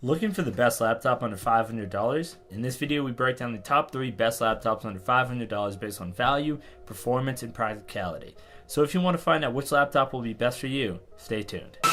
Looking for the best laptop under $500? In this video, we break down the top 3 best laptops under $500 based on value, performance, and practicality. So if you want to find out which laptop will be best for you, stay tuned. Hey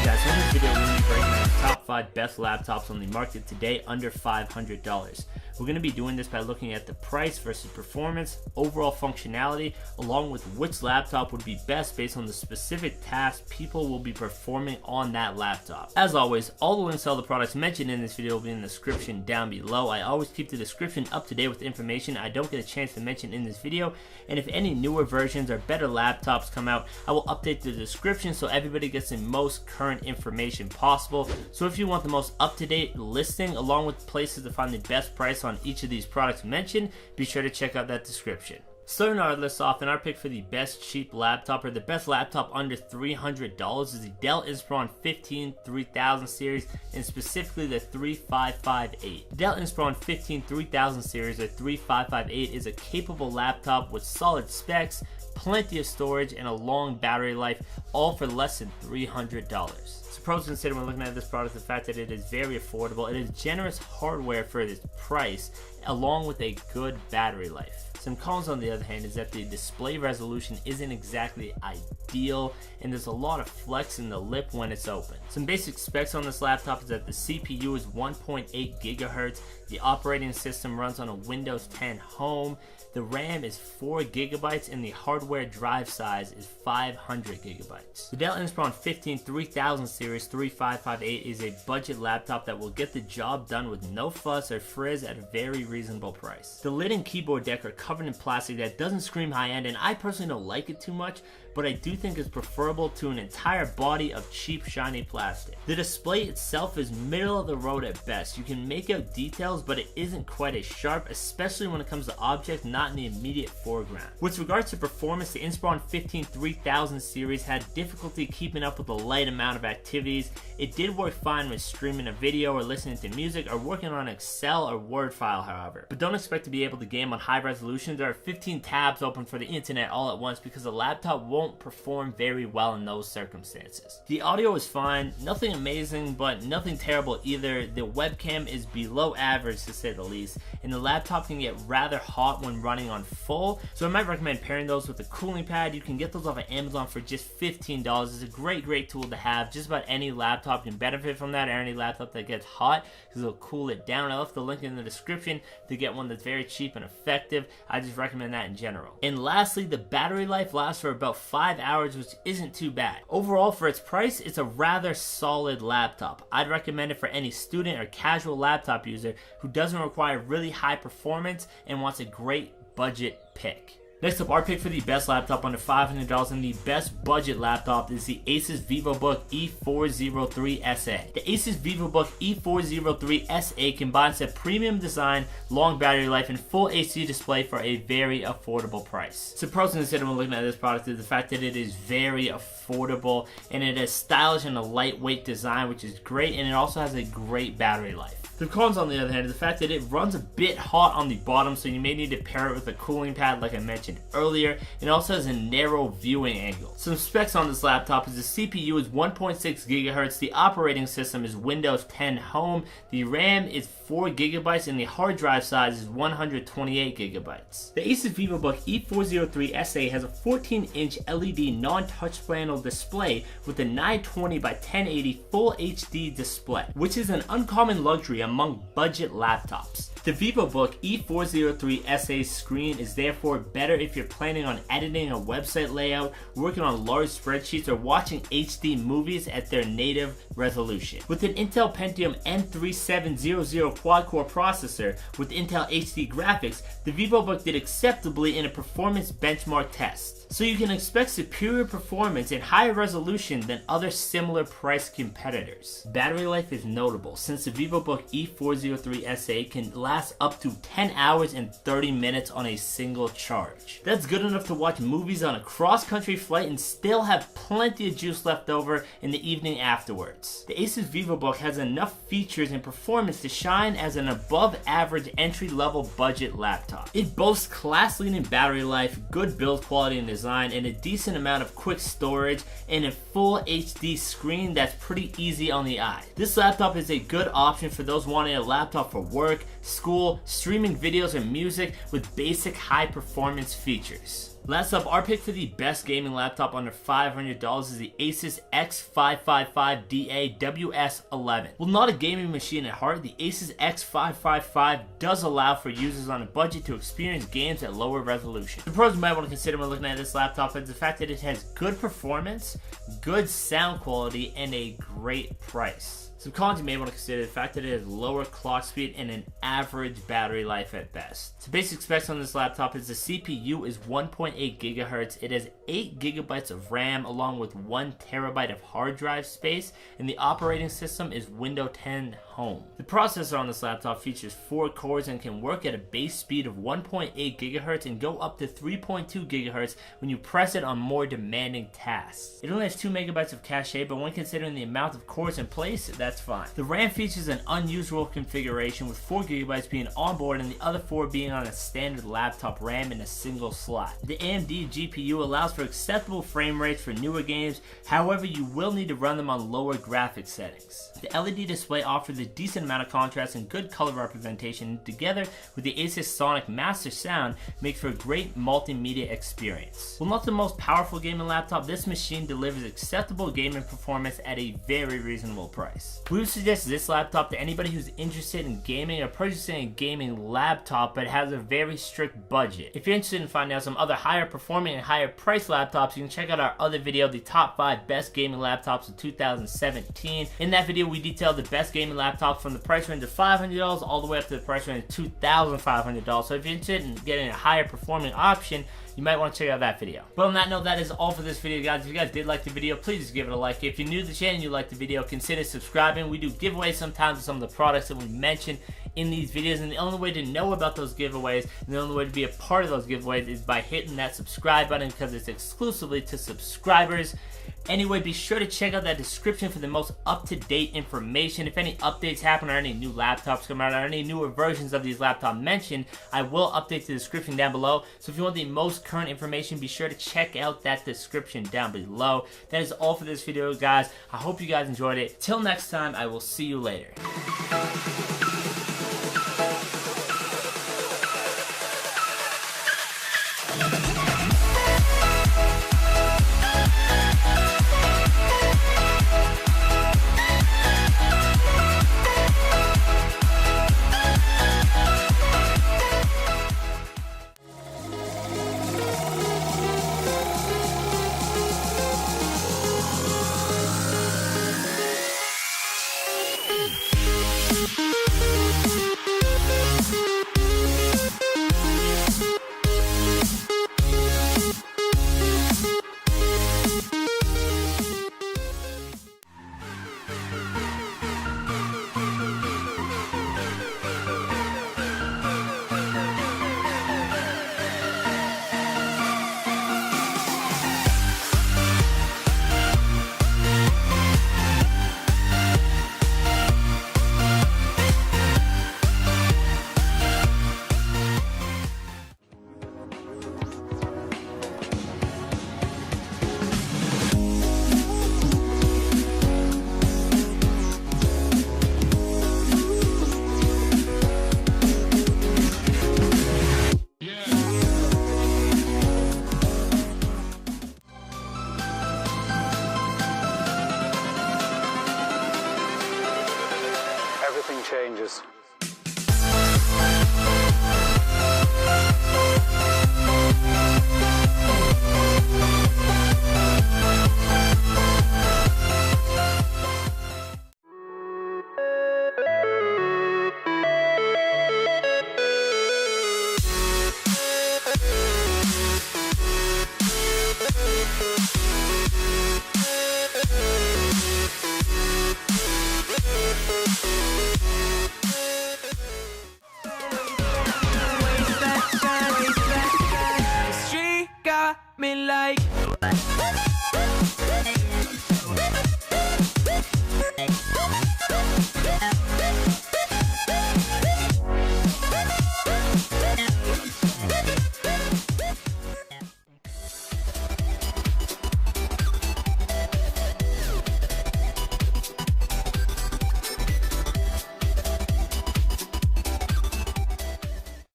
guys, so in this video, we're going to be breaking down the top 5 best laptops on the market today under $500. We're going to be doing this by looking at the price versus performance, overall functionality, along with which laptop would be best based on the specific tasks people will be performing on that laptop. As always, all the links to all the products mentioned in this video will be in the description down below. I always keep the description up to date with information I don't get a chance to mention in this video, and if any newer versions or better laptops come out, I will update the description so everybody gets the most current information possible. So if you want the most up-to-date listing along with places to find the best price on each of these products mentioned, be sure to check out that description. Starting our list off, and our pick for the best cheap laptop or the best laptop under $300 is the Dell Inspiron 15 3000 series, and specifically the 3558. Dell Inspiron 15 3000 series or 3558 is a capable laptop with solid specs, plenty of storage, and a long battery life, all for less than $300. Pros to consider when looking at this product: the fact that it is very affordable, it is generous hardware for its price, along with a good battery life. Some cons on the other hand is that the display resolution isn't exactly ideal, and there's a lot of flex in the lip when it's open. Some basic specs on this laptop is that the CPU is 1.8 GHz, the operating system runs on a Windows 10 Home, the RAM is 4 GB, and the hardware drive size is 500 GB. The Dell Inspiron 15 3000 series 3558 is a budget laptop that will get the job done with no fuss or frizz at a very reasonable price. The lid and keyboard deck are covered in plastic that doesn't scream high-end, and I personally don't like it too much, but I do think it's preferable to an entire body of cheap shiny plastic. The display itself is middle of the road at best. You can make out details, but it isn't quite as sharp, especially when it comes to objects not in the immediate foreground. With regards to performance, the Inspiron 15 3000 series had difficulty keeping up with a light amount of activities. It did work fine with streaming a video or listening to music or working on Excel or Word file, however. But don't expect to be able to game on high resolution. There are 15 tabs open for the internet all at once because the laptop won't perform very well in those circumstances. The audio is fine, nothing amazing, but nothing terrible either. The webcam is below average to say the least, and the laptop can get rather hot when running on full, so I might recommend pairing those with a cooling pad. You can get those off of Amazon for just $15. It's a great tool to have. Just about any laptop can benefit from that, or any laptop that gets hot, because it'll cool it down. I left the link in the description to get one that's very cheap and effective. I just recommend that in general. And lastly, the battery life lasts for about 5 hours, which isn't too bad. Overall, for its price, it's a rather solid laptop. I'd recommend it for any student or casual laptop user who doesn't require really high performance and wants a great budget pick. Next up, our pick for the best laptop under $500 and the best budget laptop is the Asus VivoBook E403SA. The Asus VivoBook E403SA combines a premium design, long battery life, and full HD display for a very affordable price. Some pros to consider when looking at this product is the fact that it is very affordable, and it is stylish and a lightweight design, which is great, and it also has a great battery life. The cons on the other hand is the fact that it runs a bit hot on the bottom, so you may need to pair it with a cooling pad like I mentioned earlier. It also has a narrow viewing angle. Some specs on this laptop is the CPU is 1.6 GHz, the operating system is Windows 10 Home, the RAM is 4 GB, and the hard drive size is 128 GB. The Asus VivoBook E403SA has a 14-inch LED non-touch panel display with a 920 by 1080 full HD display, which is an uncommon luxury among budget laptops. The VivoBook E403SA's screen is therefore better if you're planning on editing a website layout, working on large spreadsheets, or watching HD movies at their native resolution. With an Intel Pentium N3700 quad-core processor with Intel HD graphics, the VivoBook did acceptably in a performance benchmark test. So you can expect superior performance and higher resolution than other similar price competitors. Battery life is notable since the VivoBook E403SA can last up to 10 hours and 30 minutes on a single charge. That's good enough to watch movies on a cross-country flight and still have plenty of juice left over in the evening afterwards. The Asus VivoBook has enough features and performance to shine as an above-average entry-level budget laptop. It boasts class-leading battery life, good build quality and design, and a decent amount of quick storage, and a full HD screen that's pretty easy on the eye. This laptop is a good option for those wanting a laptop for work, school, streaming videos and music with basic high-performance features. Last up, our pick for the best gaming laptop under $500 is the Asus X555DA WS11. While not a gaming machine at heart, the Asus X555 does allow for users on a budget to experience games at lower resolution. The pros you might want to consider when looking at this laptop is the fact that it has good performance, good sound quality, and a great price. Some cons you may want to consider the fact that it has lower clock speed and an average battery life at best. So basic specs on this laptop is the CPU is 1.8 GHz, it has 8 GB of RAM along with 1 TB of hard drive space, and the operating system is Windows 10 Home. The processor on this laptop features 4 cores and can work at a base speed of 1.8 GHz and go up to 3.2 GHz when you press it on more demanding tasks. It only has 2 MB of cache, but when considering the amount of cores in place, that's fine. The RAM features an unusual configuration with 4 GB being on board and the other 4 being on a standard laptop RAM in a single slot. The AMD GPU allows for acceptable frame rates for newer games, however you will need to run them on lower graphics settings. The LED display offers a decent amount of contrast and good color representation, together with the Asus Sonic Master sound makes for a great multimedia experience. While not the most powerful gaming laptop, this machine delivers acceptable gaming performance at a very reasonable price. We would suggest this laptop to anybody who's interested in gaming or purchasing a gaming laptop but has a very strict budget. If you're interested in finding out some other higher performing and higher price laptops, you can check out our other video, the top 5 best gaming laptops of 2017. In that video, we detailed the best gaming laptops from the price range of $500 all the way up to the price range of $2,500. So if you're interested in getting a higher performing option, you might want to check out that video. But on that note, that is all for this video, guys. If you guys did like the video, please just give it a like. If you're new to the channel and you like the video, consider subscribing. We do giveaways sometimes of some of the products that we mention in these videos, and the only way to know about those giveaways and the only way to be a part of those giveaways is by hitting that subscribe button, because it's exclusively to subscribers. Anyway, be sure to check out that description for the most up-to-date information. If any updates happen or any new laptops come out or any newer versions of these laptops mentioned, I will update the description down below. So if you want the most current information, be sure to check out that description down below. That is all for this video, guys. I hope you guys enjoyed it. Till next time, I will see you later.